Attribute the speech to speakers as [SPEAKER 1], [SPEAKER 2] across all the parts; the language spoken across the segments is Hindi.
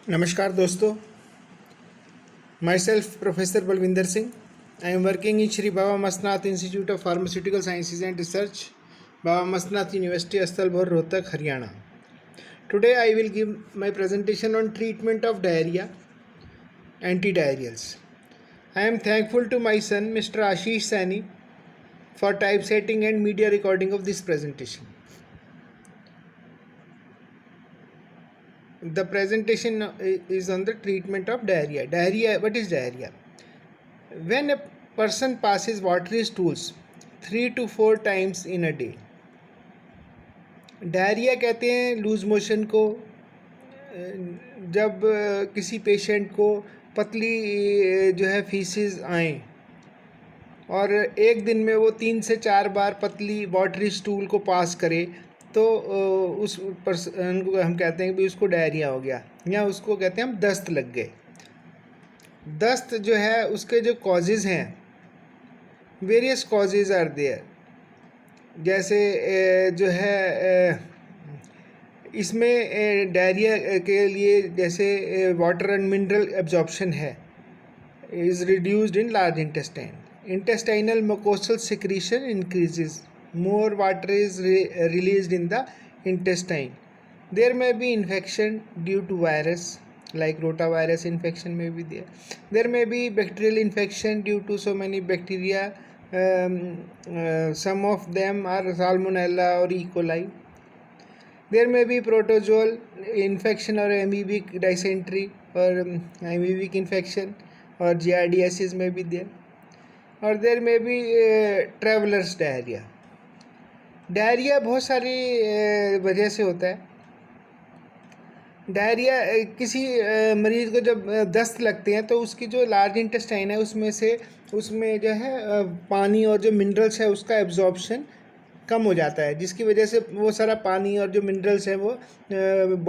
[SPEAKER 1] नमस्कार दोस्तों, myself professor Balwinder Singh. I am working in Shri Baba Masnath Institute of Pharmaceutical Sciences and Research, Baba Masnath University, Astalbhor, Rohtak, Haryana. Today I will give my presentation on treatment of diarrhea, antidiarrheals. I am thankful to my son, Mr. Ashish Sani, for typesetting and media recording of this presentation. The presentation is on the treatment of diarrhea. Diarrhea, what is diarrhea? When a person passes watery stools 3 to 4 times in a day. Diarrhoea कहते हैं लूज मोशन को. जब किसी पेशेंट को पतली जो है फीसिस आए और एक दिन में वो 3 से 4 बार पतली वाटरी स्टूल को पास करे तो उस पर्सन को हम कहते हैं कि उसको डायरिया हो गया, या उसको कहते हैं हम दस्त लग गए. दस्त जो है उसके जो कॉजेज़ हैं, वेरियस कॉजेज़ आर देयर. जैसे जो है इसमें डायरिया के लिए जैसे वाटर एंड मिनरल एब्जॉर्प्शन है, is reduced in large intestine. Intestinal mucosal secretion increases, more water is released in the intestine. There may be infection due to virus, like rotavirus infection may be there. There may be bacterial infection due to so many bacteria. Some of them are Salmonella or E. coli. There may be protozoal infection or amoebic dysentery or amoebic infection, or giardiasis may be there. Or there may be traveler's diarrhea. Diarrhoea बहुत सारी वजह से होता है. डायरिया किसी मरीज़ को जब दस्त लगते हैं तो उसकी जो लार्ज इंटेस्टाइन है उसमें जो है पानी और जो मिनरल्स है उसका एब्जॉर्प्शन कम हो जाता है, जिसकी वजह से वो सारा पानी और जो मिनरल्स है वो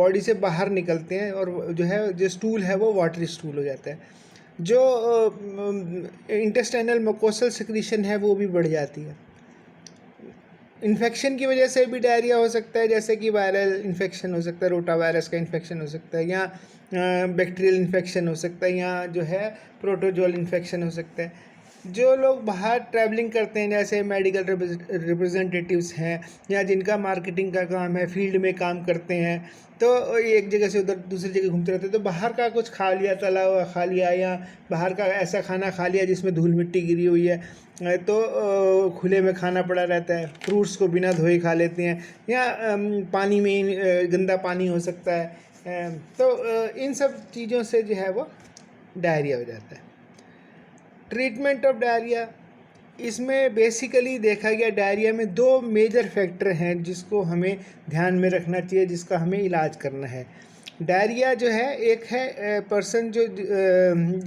[SPEAKER 1] बॉडी से बाहर निकलते हैं और जो है जो स्टूल है वो वाटरी स्टूल हो जाता है. जो इंटेस्टाइनल मुकोसल सिक्रीशन है वो भी बढ़ जाती है. इन्फेक्शन की वजह से भी डायरिया हो सकता है, जैसे कि वायरल इन्फेक्शन हो सकता है, रोटावायरस का इन्फेक्शन हो सकता है, या बैक्टीरियल इन्फेक्शन हो सकता है, या जो है प्रोटोजोल इन्फेक्शन हो सकता है. जो लोग बाहर ट्रैवलिंग करते हैं, जैसे मेडिकल रिप्रेजेंटेटिव्स हैं या जिनका मार्केटिंग का काम है, फील्ड में काम करते हैं, तो एक जगह से उधर दूसरी जगह घूमते रहते हैं, तो बाहर का कुछ खा लिया, तला हुआ खा लिया, या बाहर का ऐसा खाना खा लिया जिसमें धूल मिट्टी गिरी हुई है, तो खुले में खाना पड़ा रहता है. फ्रूट्स को बिना धोए खा लेते हैं, या पानी में गंदा पानी हो सकता है. तो इन सब चीज़ों से जो है वो डायरिया हो जाता है. ट्रीटमेंट ऑफ डायरिया, इसमें बेसिकली देखा गया डायरिया में 2 मेजर फैक्टर हैं जिसको हमें ध्यान में रखना चाहिए, जिसका हमें इलाज करना है. डायरिया जो है, एक है पर्सन जो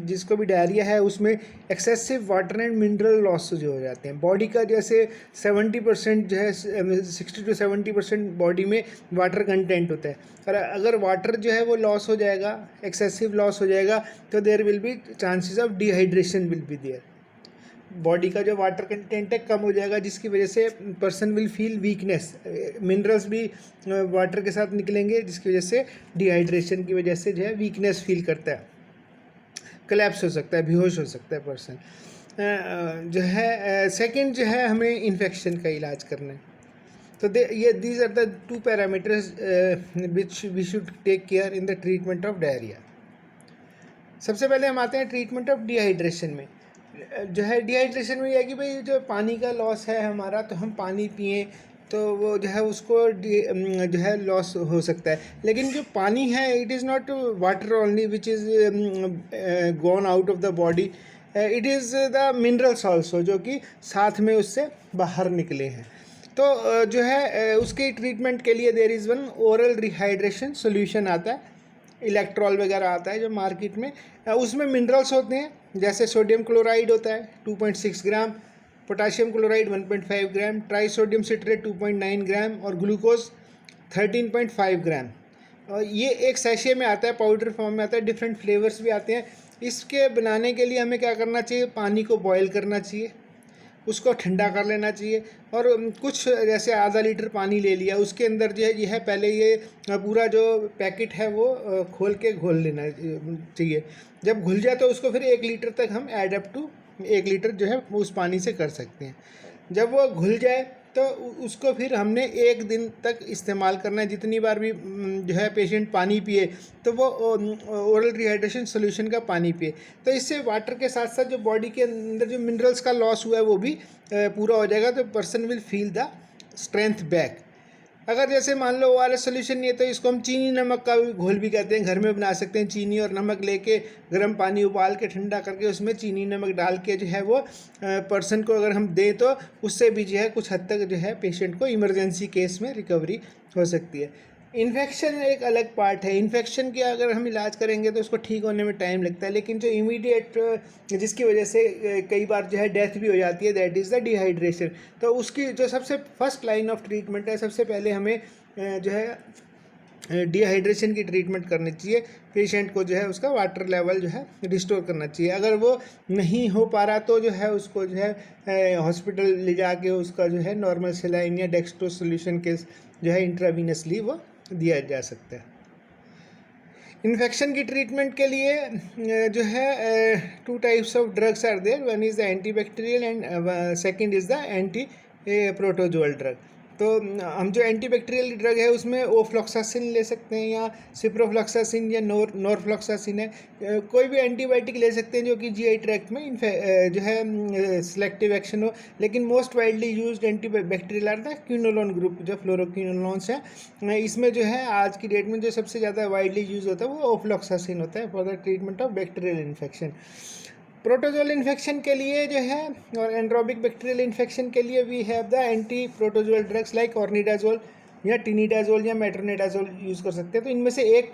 [SPEAKER 1] जिसको भी डायरिया है उसमें excessive water and mineral loss जो हो जाते हैं. बॉडी का जैसे 70% जो है 60 to 70% बॉडी में वाटर कंटेंट होता है, और अगर वाटर जो है वो लॉस हो जाएगा, एक्सेसिव लॉस हो जाएगा, तो there will be chances of dehydration will be there. Body का जो वाटर कंटेंट है कम हो जाएगा, जिसकी वजह से person will feel weakness. Minerals भी वाटर के साथ निकलेंगे, जिसकी वजह से डिहाइड्रेशन की वजह से जो है वीकनेस फील करता है, कोलैप्स हो सकता है, बेहोश हो सकता है पर्सन. जो है सेकंड जो है हमें इन्फेक्शन का इलाज करना है. तो these are the 2 parameters which we should take care in the treatment of diarrhoea. सबसे पहले हम आते हैं ट्रीटमेंट ऑफ डिहाइड्रेशन में. जो है डिहाइड्रेशन में यह कि भाई जो पानी का लॉस है हमारा, तो हम पानी पिएं तो वो जो है उसको जो है लॉस हो सकता है. लेकिन जो पानी है, it is not water only which is gone out of the body, it is the minerals also, जो कि साथ में उससे बाहर निकले हैं. तो जो है उसके ट्रीटमेंट के लिए there is one oral rehydration solution आता है, इलेक्ट्रॉल वगैरह आता है जो मार्केट में. उसमें मिनरल्स होते हैं, जैसे सोडियम क्लोराइड होता है 2.6 ग्राम, पोटाशियम क्लोराइड 1.5 ग्राम, ट्राइसोडियम सिट्रेट 2.9 ग्राम, और ग्लूकोज 13.5 ग्राम. और ये एक सैशे में आता है, पाउडर फॉर्म में आता है, डिफरेंट फ्लेवर्स भी आते हैं. इसके बनाने के लिए हमें क्या करना चाहिए, पानी को बॉयल करना चाहिए. उसको ठंडा कर लेना चाहिए। और कुछ जैसे आधा लीटर पानी ले लिया, उसके अंदर जो है ये है पहले ये पूरा जो पैकेट है वो खोल के घोल लेना चाहिए। जब घुल जाए तो उसको फिर 1 लीटर तक हम ऐड अप टू 1 लीटर जो है उस पानी से कर सकते हैं। जब वो घुल जाए तो उसको फिर हमने 1 दिन तक इस्तेमाल करना है। जितनी बार भी जो है पेशेंट पानी पिए तो वो ओरल रिहाइड्रेशन सोल्यूशन का पानी पिए। तो इससे वाटर के साथ साथ जो बॉडी के अंदर जो मिनरल्स का लॉस हुआ है वो भी पूरा हो जाएगा, तो person will feel the strength back. अगर जैसे मान लो ORS सोल्यूशन नहीं है तो इसको हम चीनी नमक का भी घोल भी कहते हैं, घर में बना सकते हैं। चीनी और नमक लेके गर्म पानी उबाल के ठंडा करके उसमें चीनी नमक डाल के जो है वो पर्सन को अगर हम दें तो उससे भी जो है कुछ हद तक जो है पेशेंट को इमरजेंसी केस में रिकवरी हो सकती है। इन्फेक्शन एक अलग पार्ट है। इन्फेक्शन की अगर हम इलाज करेंगे तो उसको ठीक होने में टाइम लगता है, लेकिन जो इमीडिएट जिसकी वजह से कई बार जो है डेथ भी हो जाती है, दैट इज़ द डिहाइड्रेशन। तो उसकी जो सबसे फर्स्ट लाइन ऑफ ट्रीटमेंट है, सबसे पहले हमें जो है डिहाइड्रेशन की ट्रीटमेंट करनी चाहिए। पेशेंट को जो है उसका वाटर लेवल जो है रिस्टोर करना चाहिए। अगर वो नहीं हो पा रहा तो जो है उसको जो है हॉस्पिटल ले जाके उसका जो है नॉर्मल सेलाइन या डेक्स्ट्रो सोल्यूशन के जो है इंट्रावीनसली वो दिया जा सकता है। इन्फेक्शन की ट्रीटमेंट के लिए जो है 2 types of drugs are there, one is the antibacterial and second is the anti protozoal drug. तो हम जो एंटीबैक्टीरियल ड्रग है उसमें ओफ्लॉक्सासिन ले सकते हैं या सिप्रोफ्लॉक्सासिन या नॉरफ्लॉक्सासिन है। कोई भी एंटीबायोटिक ले सकते हैं जो कि GI ट्रैक्ट में जो है सिलेक्टिव एक्शन हो। लेकिन most widely used antibacterial are the quinolone group, जो फ्लोरोक्विनोलोन्स हैं। इसमें जो है आज की डेट में जो सबसे ज़्यादा वाइडली यूज होता है वो ओफ्लॉक्सासिन होता है for the treatment of bacterial infection. Protozoal infection के लिए जो है और एंड्रोबिक बैक्टीरियल इन्फेक्शन के लिए we have the anti protozoal drugs like ornidazole या टिनिडाजोल या मेट्रोनिडाजोल यूज़ कर सकते हैं। तो इनमें से एक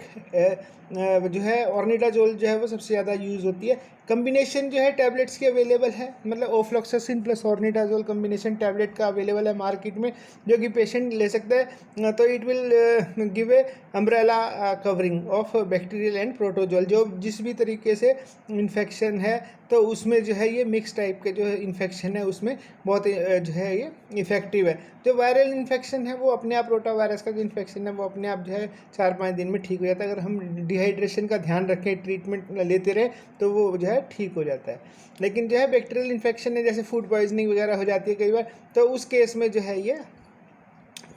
[SPEAKER 1] जो है ऑर्निडाजोल जो है वो सबसे ज़्यादा यूज़ होती है। कम्बिनेशन जो है टैबलेट्स की अवेलेबल है, मतलब ofloxacin plus ornidazole combination tablet का अवेलेबल है मार्केट में, जो कि पेशेंट ले सकते हैं। तो it will give a umbrella covering of bacterial and protozoal. जो जिस भी तरीके से इन्फेक्शन है तो उसमें जो है ये मिक्स टाइप के जो है इन्फेक्शन है उसमें बहुत जो है ये इफेक्टिव है। जो वायरल इन्फेक्शन है वो अपने आप, रोटा वायरस का जो इन्फेक्शन है वो अपने आप जो है 4-5 दिन में ठीक हो जाता है। अगर हम डिहाइड्रेशन का ध्यान रखें, ट्रीटमेंट लेते रहे तो वो जो है ठीक हो जाता है। लेकिन जो है बैक्टीरियल इन्फेक्शन है जैसे फूड पॉइजनिंग वगैरह हो जाती है कई बार, तो उस केस में जो है ये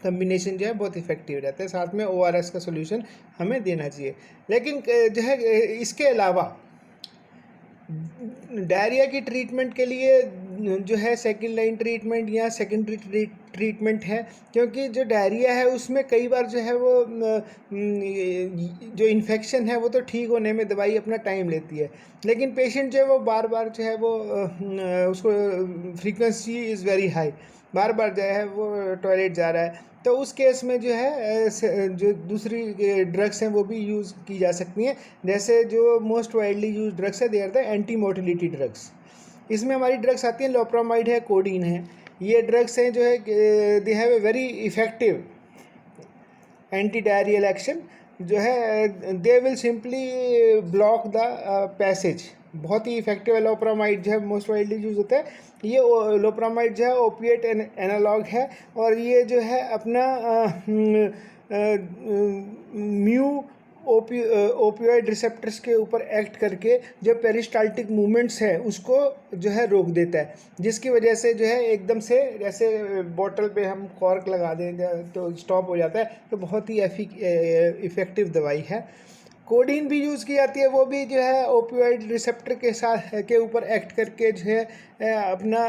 [SPEAKER 1] कम्बिनेशन जो है बहुत इफेक्टिव रहता है। साथ में ORS का सोल्यूशन हमें देना चाहिए। लेकिन जो है इसके अलावा डायरिया की ट्रीटमेंट के लिए जो है सेकंड लाइन ट्रीटमेंट या सेकेंडरी ट्रीटमेंट है, क्योंकि जो डायरिया है उसमें कई बार जो है वो जो इन्फेक्शन है वो तो ठीक होने में दवाई अपना टाइम लेती है, लेकिन पेशेंट जो है वो बार बार जो है वो उसको फ्रीक्वेंसी इज़ वेरी हाई, बार बार जो है वो टॉयलेट जा रहा है। तो उस केस में जो है जो दूसरी ड्रग्स हैं वो भी यूज़ की जा सकती हैं। जैसे जो मोस्ट वाइडली यूज ड्रग्स है they are the anti motility drugs. इसमें हमारी ड्रग्स आती हैं लोप्रामाइड है, कोडीन है। ये ड्रग्स हैं जो है they have a very effective anti diarrhoeal action, जो है they will simply block the passage. बहुत ही इफेक्टिव है। लोप्रामाइड जो है मोस्ट वाइडली यूज होता है। ये लोप्रामाइड जो है ओपिएट एनालॉग है और ये जो है अपना म्यू ओपियोइड रिसेप्टर्स के ऊपर एक्ट करके जो पेरिस्टाल्टिक मूवमेंट्स है उसको जो है रोक देता है, जिसकी वजह से जो है एकदम से जैसे बोतल पे हम कॉर्क लगा दें तो स्टॉप हो जाता है। तो बहुत ही इफ़ेक्टिव दवाई है। कोडीन भी यूज़ की जाती है, वो भी जो है ओपियोइड रिसेप्टर के साथ के ऊपर एक्ट करके जो है अपना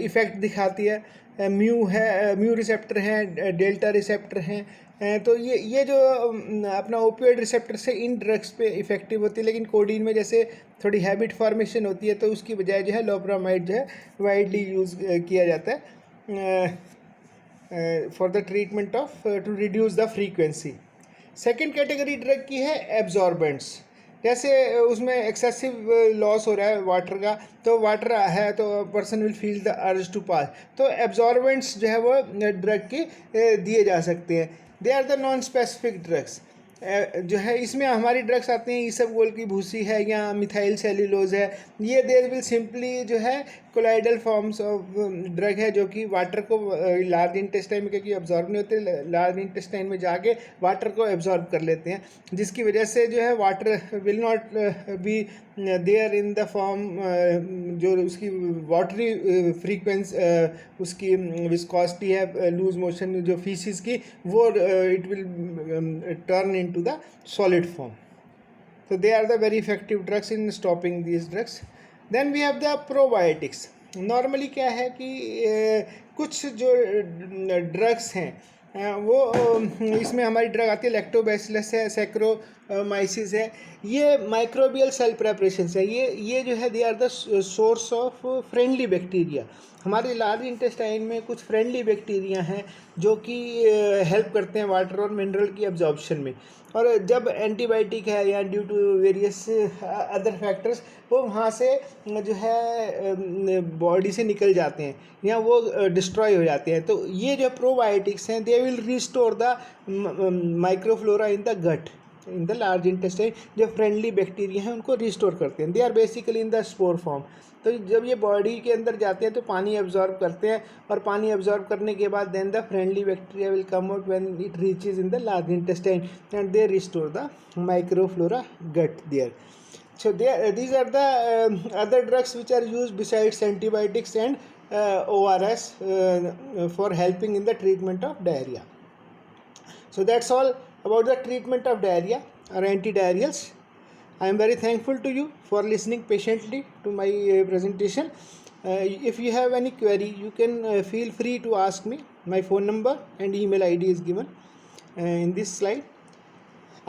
[SPEAKER 1] इफ़ेक्ट दिखाती है। म्यू रिसेप्टर हैं, डेल्टा रिसेप्टर हैं। तो ये जो अपना ओपियोइड रिसेप्टर से इन ड्रग्स पे इफ़ेक्टिव होती है। लेकिन कोडीन में जैसे थोड़ी हैबिट फॉर्मेशन होती है तो उसकी बजाय जो है लोप्रामाइड जो है वाइडली यूज़ किया जाता है for the treatment of to reduce the frequency. Second category drug की है एब्जॉर्बेंट्स। जैसे उसमें एक्सेसिव लॉस हो रहा है वाटर का, तो वाटर है तो person will feel the urge to pass, तो एब्जॉर्बेंट्स जो है वो ड्रग की दिए जा सकते हैं। They are the non specific drugs. जो है इसमें हमारी ड्रग्स आती हैं इसबगोल की भूसी है या मिथाइल सेल्यूलोज है। ये दे विल सिंपली जो है कोलाइडल फॉर्म्स ऑफ ड्रग है जो कि वाटर को लार्ज इंटेस्टाइन में क्योंकि एब्जॉर्ब नहीं होते, लार्ज इंटेस्टाइन में जाके वाटर को एब्जॉर्ब कर लेते हैं, जिसकी वजह से जो है water will not be there in the form, जो उसकी वाटरी फ्रीक्वेंस उसकी विस्कोसिटी है लूज मोशन जो फीसिस की, वो it will turn into the solid form. So they are the very effective drugs in stopping these drugs. Then we have the probiotics. Normally क्या है कि कुछ जो ड्रग्स हैं वो इसमें हमारी ड्रग आती है, लैक्टोबैसिलस है, सैक्रोमाइसिस है, ये माइक्रोबियल सेल प्रेपरेशन है. ये जो है they are the source of friendly bacteria. हमारे लार्ज इंटेस्टाइन में कुछ फ्रेंडली बैक्टीरिया हैं जो कि हेल्प करते हैं वाटर और मिनरल की एब्जॉर्प्शन में. और जब एंटीबायोटिक है या due to various other factors वो वहाँ से जो है बॉडी से निकल जाते हैं या वो डिस्ट्रॉय हो जाते हैं. तो ये जो प्रोबायोटिक्स हैं they will restore the microflora in the gut, in the large intestine. जो फ्रेंडली बैक्टीरिया हैं उनको रिस्टोर करते हैं. They are basically in the spore form. तो जब ये बॉडी के अंदर जाते हैं तो पानी एब्जॉर्ब करते हैं, और पानी एब्जॉर्ब करने के बाद then the friendly bacteria will come out when it reaches in the large intestine and they restore the microflora gut there. So these are the other drugs which are used besides antibiotics and ORS for helping in the treatment of diarrhea. So that's all about the treatment of diarrhea or antidiarrheals. I am very thankful to you for listening patiently to my presentation. If you have any query, you can feel free to ask me. My phone number and email ID is given in this slide.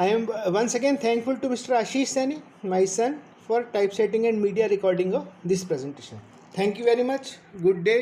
[SPEAKER 1] I am once again thankful to Mr. Ashish Saini, my son, for typesetting and media recording of this presentation. Thank you very much. Good day.